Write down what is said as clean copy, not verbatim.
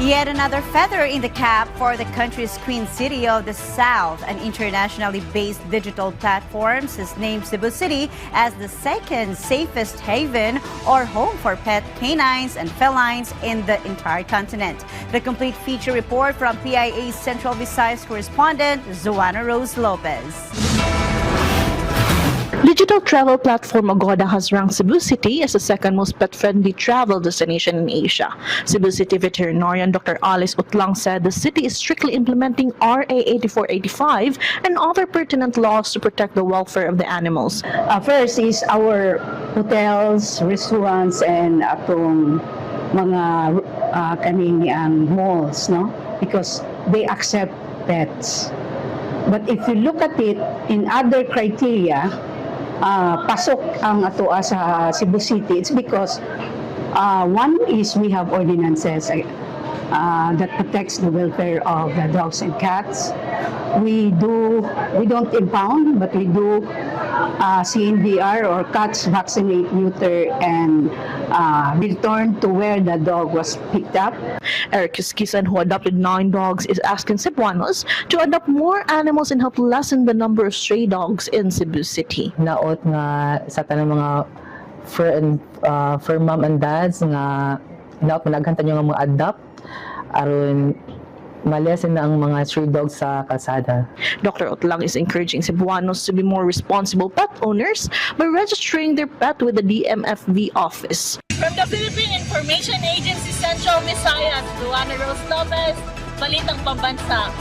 Yet another feather in the cap for the country's Queen City of the South. An internationally based digital platform has named Cebu City as the second safest haven or home for pet canines and felines in the entire continent. The complete feature report from PIA's Central Visayas correspondent, Zoana Rose Lopez. Digital travel platform Agoda has ranked Cebu City as the second most pet-friendly travel destination in Asia. Cebu City veterinarian Dr. Alice Utlang said the city is strictly implementing RA 8485 and other pertinent laws to protect the welfare of the animals. First is our hotels, restaurants, and atong mga kaning malls, no? Because they accept pets. But if you look at it in other criteria, pasok ang atoa sa Cebu City. It's because one is we have ordinances that protects the welfare of the dogs and cats. We don't impound, but we do CNVR or cats vaccinate, neuter, and return to where the dog was picked up. Eric Kiskisan, who adopted 9 dogs, is asking Cebuanos to adopt more animals and help lessen the number of stray dogs in Cebu City. Naot nga sa tanang mga for mom and dads nga naot managhantan yung mga adopt aron malesen na ang mga stray dogs sa kalsada. Dr. Utlang is encouraging Cebuanos to be more responsible pet owners by registering their pet with the DMFV office. From the Philippine Information Agency Central Visayas, Zoana Rose Lopez, Balitang Pambansa.